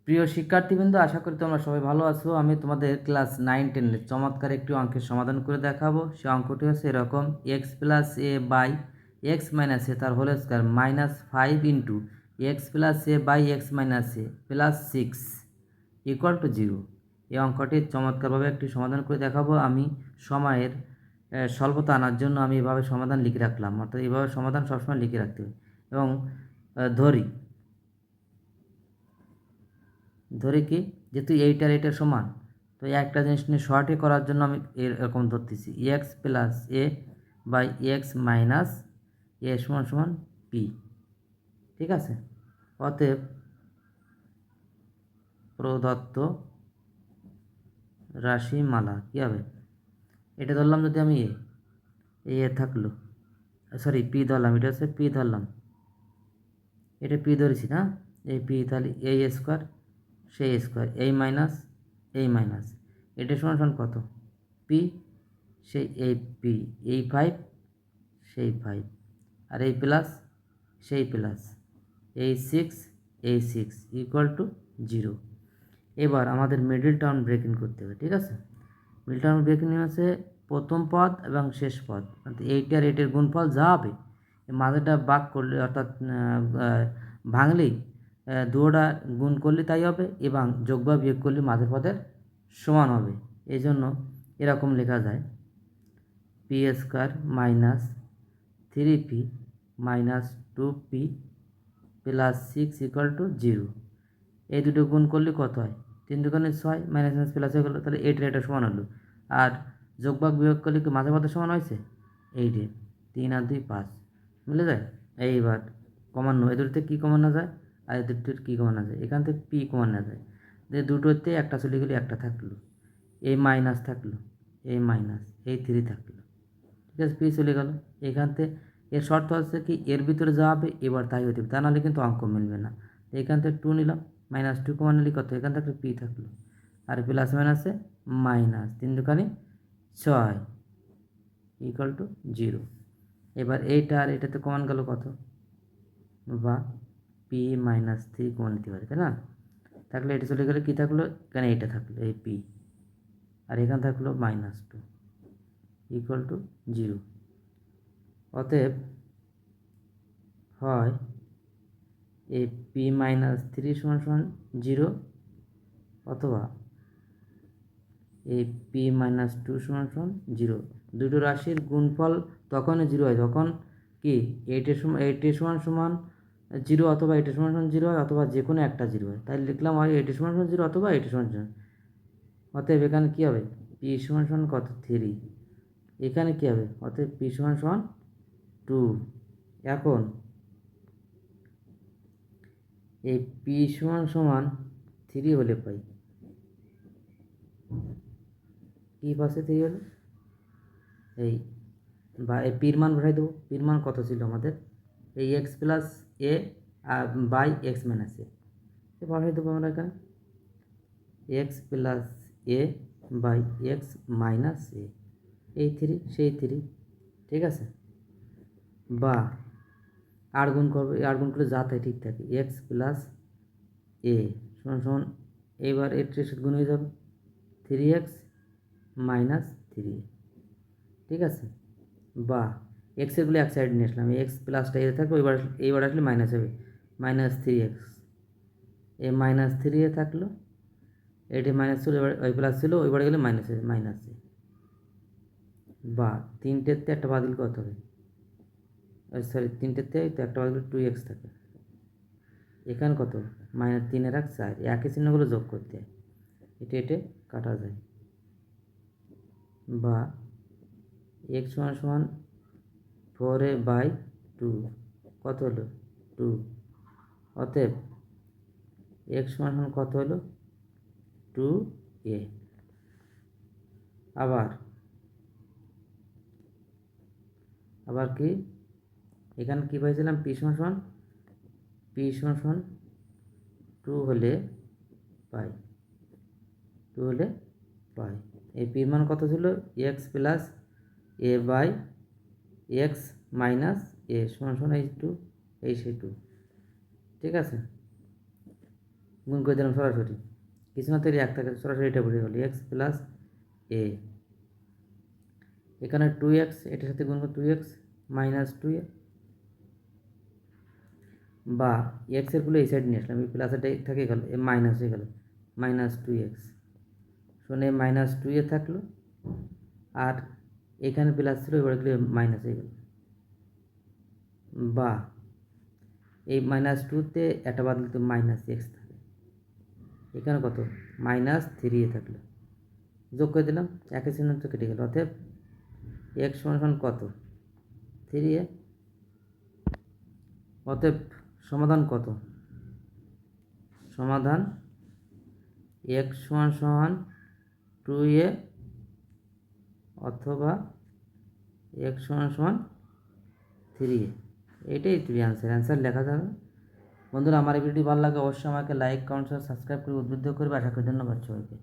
প্রিয় শিক্ষার্থীবৃন্দ, আশা করি তোমরা সবাই ভালো আছো। আমি তোমাদের ক্লাস 9-10 চমৎকার একটি অঙ্কের সমাধান করে দেখাবো। সে অঙ্কটি হচ্ছে এরকম: x plus a by x minus a তার whole square -5 into x plus a by x minus a plus 6 equal to 0। এই অঙ্কটির চমৎকারভাবে একটি সমাধান করে দেখাবো। আমি সময়ের স্বল্পতা আনার জন্য আমি এভাবে সমাধান লিখে রাখলাম, অর্থাৎ এইভাবে সমাধান সবসময় লিখে রাখতে হবে। এবং ধরি কি, যেহেতু এইটার এইটার সমান, তো একটা জিনিস নিয়ে শর্টে করার জন্য আমি এরকম ধরতেছি x plus a by x minus a সমান সমান পি। ঠিক আছে, অতএব প্রদত্ত রাশিমালা কী হবে, এটা ধরলাম যদি আমি এ থাকলো, সরি পি ধরলাম, এটা হচ্ছে পি ধরলাম, এটা পি ধরেছি না, এই পি, তাহলে এই স্কোয়ার সেই স্কোয়ার, এই মাইনাস এই মাইনাস, এটা সমান সমান কত, পি, সেই এই পি, এই 5 সেই 5, আর এই প্লাস সেই প্লাস, এই 6 এই 6 ইকুয়াল টু 0। এবার আমাদের মিডল টার্ম ব্রেকিং করতে হবে। ঠিক আছে, মিডল টার্ম ব্রেকিং আছে প্রথম পদ এবং শেষ পদ, অর্থাৎ এইটার এইটার গুণফল যা হবে মাঝেটা ভাগ করলে, অর্থাৎ ভাঙলেই দুটোটা গুণ করলে তাই হবে, এবং যোগ বা বিয়োগ করলে মাঝের পদের সমান হবে। এই জন্য এরকম লেখা যায় P square minus 3p minus 2p plus 6 equal to 0। এই দুটো গুণ করলে কত হয়, 3 দুগুণে 6, মাইনাস মাইনাস প্লাস হয়ে গেলো, তাহলে এটা সমান হলো। আর যোগ ভাগ বিয়োগ করলে কি মাঝে মধ্যে সমান হয়েছে, 3 আর 2 5 মিলে যায়। এইবার কমানো, এ দুটোতে কী কমানো যায় আর এ দুটোর কী কমানো যায়, এখান থেকে পি কমানো যায়, যে দুটোতে একটা চলে গেলে একটা থাকলো, এই মাইনাস থাকলো, এই মাইনাস, এই 3 থাকলো। ঠিক আছে, পি চলে গেল। এখান থেকে এর শর্ত হচ্ছে কি, এর ভিতরে যা হবে এবার তাই হতে হবে, তা নাহলে কিন্তু অঙ্ক মিলবে না। এখান থেকে 2 নিলাম, -2 কমান নিলে কত, এখান থেকে পি থাকলো, আর প্লাস মাইনাসে মাইনাস, 3 দুখানি 6 ইকুয়াল টু 0। এবার এইটা আর এটাতে কমান গেল কত, বা পি -3 কমান নিতে পারে, তাই না? থাকলে এটা চলে গেলে কী থাকলো, এখানে এইটা থাকলো, এই পি, আর এখানে থাকলো -2 ইকুয়াল টু 0। অতএব হয় এই পি -3 সমান সমান 0, অথবা এই পি -2 সমান সমান 0। দুটো রাশির গুণফল তখনই 0 হয় যখন কি এইটের সমান সমান 0, অথবা এইটের সমান সমান 0 হয়, অথবা যে কোনো একটা 0 হয়। তাই লিখলাম হয় এইটের সমান সমান 0 অথবা এইটের সমান সমান। অতএব এখানে কী হবে, পি সমান সমান কত, 3। এখানে কী হবে, অতএব পি সমান সমান 2। এখন এই পি সমান সমান 3 হলে পাই, কি পাশে 3 হলে, এই বা এই পির মান বসাই দেবো। পির মান কত ছিল আমাদের, এই x plus a by x minus a বসাই দেবো আমরা এখানে, x plus a by x minus a, এই 3 সেই 3। ঠিক আছে, বা আর গুণ করবো, আর গুণ করলে যা তাই ঠিক থাকে, এক্স প্লাস এ সমান সমান, এইবার এর সাথে গুণ হয়ে যাবে 3x মাইনাস 3। ঠিক আছে, বা এক্সেরগুলো এক সাইড নিয়ে আসলাম, এক্স প্লাসটা এ থাকবে, এইবার আসলে মাইনাস হবে, -3x, এ -3 এ থাকলো, এটি মাইনাস ছিল, এবার ওই প্লাস ছিল, ওইবার গেলে মাইনাস হবে, মাইনাস এ, বা 3টেতে একটা বাতিল কত হবে, সরি 3টেতে তো একটা বাতিল 2x থাকে, এখানে কত, -3 আর 4, একই চিহ্নগুলো যোগ করতে হয়, এটা কাটা যায়। বা x সমান সমান 4a/2 কত হলো, 2। অতএব x সমান সমান কত হলো, 2a। আবার কি, এখানে কী পাইছিলাম, পি সমান 2 হলে পাই, এই পির মান কত ছিল, x plus a by x minus a সমান সমান এই 2, এই সেই 2। ঠিক আছে, গুণ করে দিলাম সরাসরি, কিছু না তৈরি এক থাকে, সরাসরি এটা বসে গেল এক্স প্লাস এ। এখানে 2x, এটার সাথে গুণ করে 2x মাইনাস 2a, বা এক্সের গুলো এই সাইড নিয়ে আসলাম, এই প্লাস এটা থেকে গেল, এ মাইনাস হয়ে গেল, মাইনাস 2x শোনে মাইনাস 2a থাকলো, আর এখানে প্লাস ছিল এবারে মাইনাস হয়ে গেল, বা এই মাইনাস 2তে একটা বাদ দিলে তো মাইনাস এক্স থাকে, এখানে কত মাইনাস 3a থাকলো, যোগ করে দিলাম, একের চিহ্ন তো কেটে গেল, অতএব এক্স সমান কত 3a। অতএব সমাধান কত, সমাধান এক্স সমান সমান 2a অথবা এক্স সমান সমান 3a, এটাই তুমি অ্যান্সার লেখা যাবে। বন্ধুরা, আমার এই ভিডিওটি ভালো লাগে অবশ্যই আমাকে লাইক, কমেন্ট, সাবস্ক্রাইব করে উদ্বুদ্ধ করবে। আশা করি, ধন্যবাদ সবাইকে।